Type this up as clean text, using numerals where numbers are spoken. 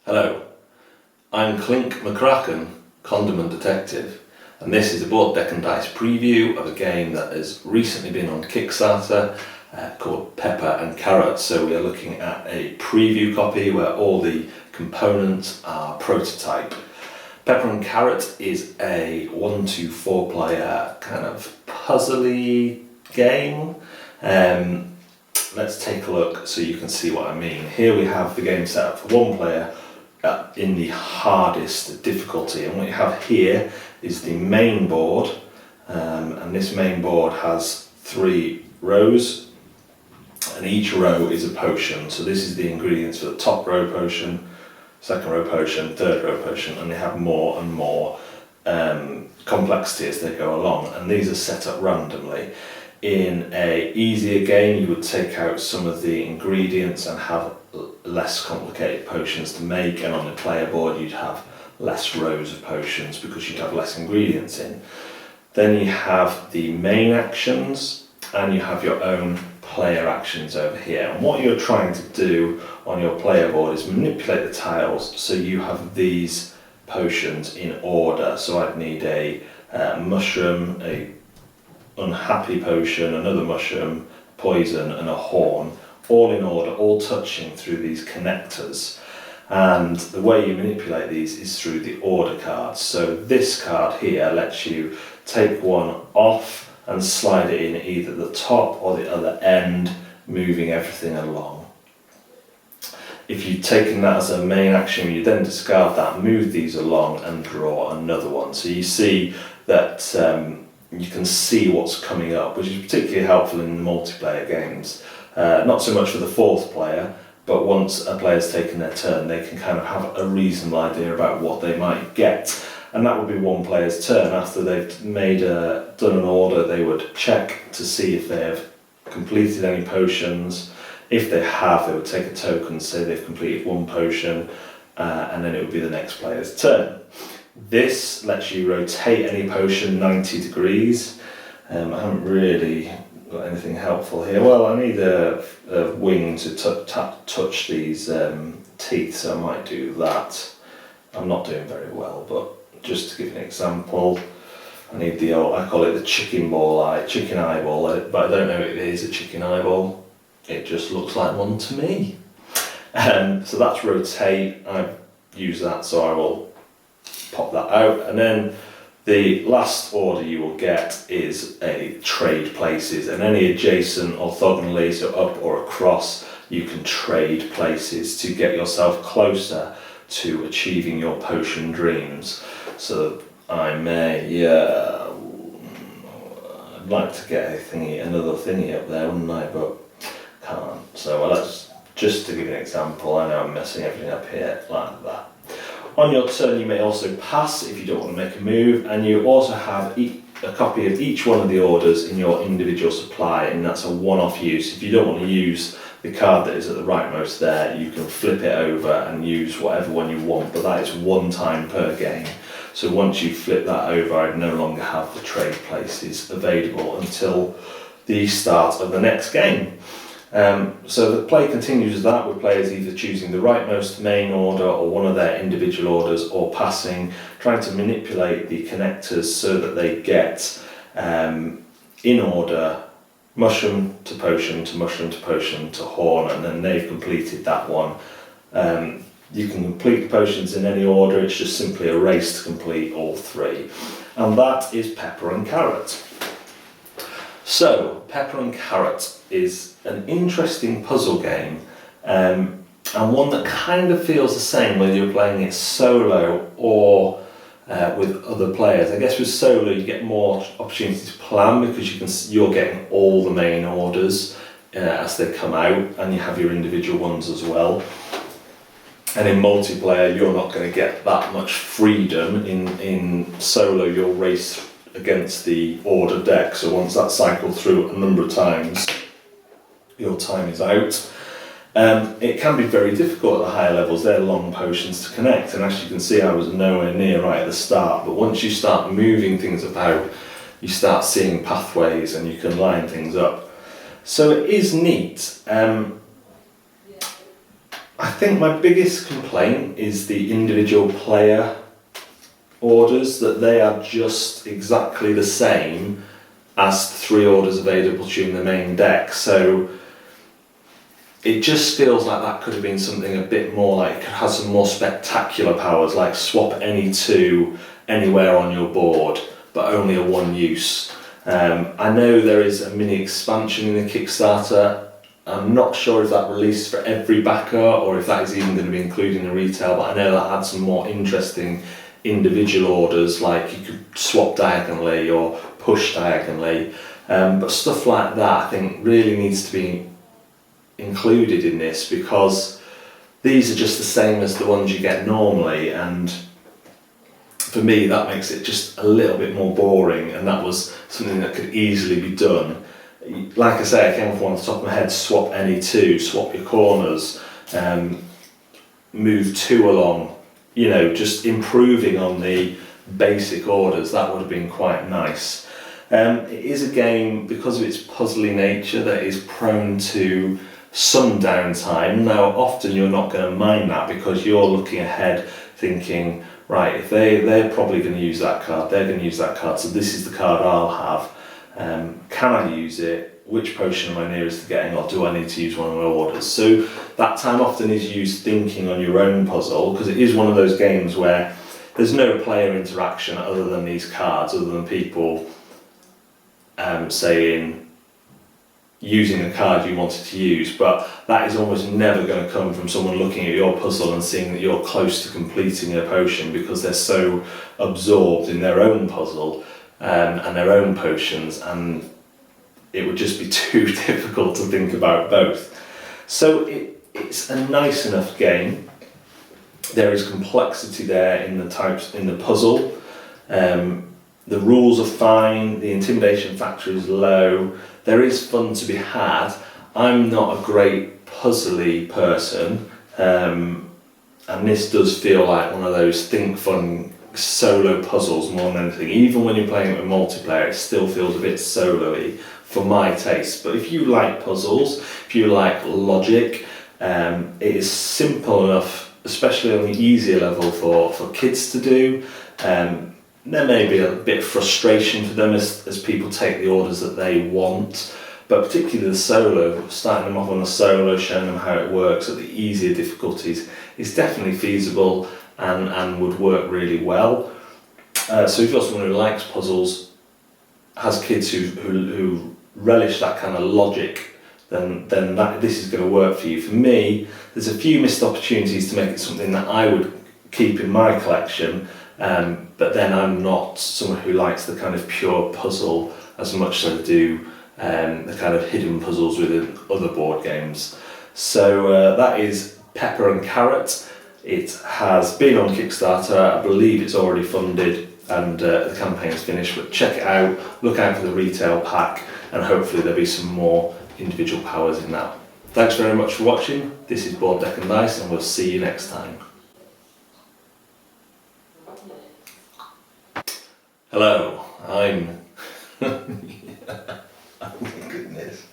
Hello, I'm Clink McCracken, Condiment Detective, and this is a board deck and dice preview of a game that has recently been on Kickstarter called Pepper and Carrot. So we are looking at a preview copy where all the components are prototype. Pepper and Carrot is a 1 to 4 player kind of puzzly game. Let's take a look so you can see what I mean. Here we have the game set up for one player in the hardest difficulty, and what you have here is the main board, and this main board has 3 rows, and each row is a potion. So this is the ingredients for the top row potion, second row potion, third row potion, and they have more and more complexity as they go along, and these are set up randomly. In a easier game, you would take out some of the ingredients and have less complicated potions to make, and on the player board you'd have less rows of potions because you'd have less ingredients in. Then you have the main actions and you have your own player actions over here, and what you're trying to do on your player board is manipulate the tiles so you have these potions in order. So I'd need a mushroom, a unhappy potion, another mushroom, poison, and a horn, all in order, all touching through these connectors. And the way you manipulate these is through the order cards. So this card here lets you take one off and slide it in either the top or the other end, moving everything along. If you've taken that as a main action, you then discard that, move these along and draw another one. So you see that you can see what's coming up, which is particularly helpful in multiplayer games. Not so much for the 4th player, but once a player's taken their turn, they can kind of have a reasonable idea about what they might get. And that would be one player's turn. After they've done an order, they would check to see if they have completed any potions. If they have, they would take a token, say they've completed 1 potion, and then it would be the next player's turn. This lets you rotate any potion 90 degrees. I haven't really got anything helpful here. Well, I need a wing to touch these teeth, so I might do that. I'm not doing very well, but just to give an example, I need the old, I call it the chicken eyeball, but I don't know if it is a chicken eyeball. It just looks like one to me. So that's rotate. I use that, so I will pop that out, and then the last order you will get is a trade places, and any adjacent orthogonally, so up or across, you can trade places to get yourself closer to achieving your potion dreams. So I may, I'd like to get another thingy up there, wouldn't I, but can't. So let's, just to give you an example, I know I'm messing everything up here, like that. On your turn you may also pass if you don't want to make a move, and you also have a copy of each one of the orders in your individual supply, and that's a one-off use. If you don't want to use the card that is at the rightmost there, you can flip it over and use whatever one you want, but that is 1 time per game. So once you flip that over, I no longer have the trade places available until the start of the next game. So the play continues as that, with players either choosing the rightmost main order or one of their individual orders, or passing, trying to manipulate the connectors so that they get in order mushroom to potion to mushroom to potion to horn, and then they've completed that one. You can complete the potions in any order, it's just simply a race to complete all 3. And that is Pepper and Carrot. So, Pepper and Carrot is an interesting puzzle game, and one that kind of feels the same whether you're playing it solo or with other players. I guess with solo you get more opportunity to plan because you're getting all the main orders as they come out, and you have your individual ones as well. And in multiplayer you're not going to get that much freedom. In solo you'll race against the order deck, so once that's cycled through a number of times, your time is out. It can be very difficult at the higher levels. They're long potions to connect, and as you can see I was nowhere near right at the start, but once you start moving things about, you start seeing pathways and you can line things up. So it is neat. I think my biggest complaint is the individual player orders, that they are just exactly the same as 3 orders available to you in the main deck. So it just feels like that could have been something a bit more, like it could have some more spectacular powers, like swap any 2 anywhere on your board, but only a 1 use. I know there is a mini expansion in the Kickstarter. I'm not sure if that released for every backer or if that is even going to be included in the retail, but I know that had some more interesting individual orders, like you could swap diagonally or push diagonally, but stuff like that I think really needs to be included in this, because these are just the same as the ones you get normally, and for me that makes it just a little bit more boring, and that was something that could easily be done. Like I say, I came off one off the top of my head, swap any 2, swap your corners, move 2 along, you know, just improving on the basic orders. That would have been quite nice. It is a game, because of its puzzly nature, that is prone to some downtime. Now often you're not going to mind that, because you're looking ahead thinking, right, if they're probably going to use that card, they're going to use that card, so this is the card I'll have. Can I use it? Which potion am I nearest to getting, or do I need to use one of my orders? So that time often is used thinking on your own puzzle, because it is one of those games where there's no player interaction other than these cards, other than people saying, using a card you wanted to use, but that is almost never going to come from someone looking at your puzzle and seeing that you're close to completing a potion, because they're so absorbed in their own puzzle and their own potions, and it would just be too difficult to think about both. So it's a nice enough game. There is complexity there in the types, in the puzzle. The rules are fine, the intimidation factor is low, there is fun to be had. I'm not a great puzzly person, and this does feel like one of those think fun solo puzzles more than anything. Even when you're playing it with multiplayer, it still feels a bit solo-y for my taste. But if you like puzzles, if you like logic, it is simple enough, especially on the easier level for kids to do. There may be a bit of frustration for them as people take the orders that they want, but particularly the solo, starting them off on a solo, showing them how it works at the easier difficulties is definitely feasible and would work really well. So if you're someone who likes puzzles, has kids who relish that kind of logic, then this is going to work for you. For me, there's a few missed opportunities to make it something that I would keep in my collection, but then I'm not someone who likes the kind of pure puzzle as much as I do the kind of hidden puzzles within other board games. So that is Pepper and Carrot. It has been on Kickstarter, I believe it's already funded and the campaign's finished, but check it out, look out for the retail pack, and hopefully there'll be some more individual powers in that. Thanks very much for watching. This is Board Deck and Dice, and we'll see you next time. Hello, I'm... Oh my goodness.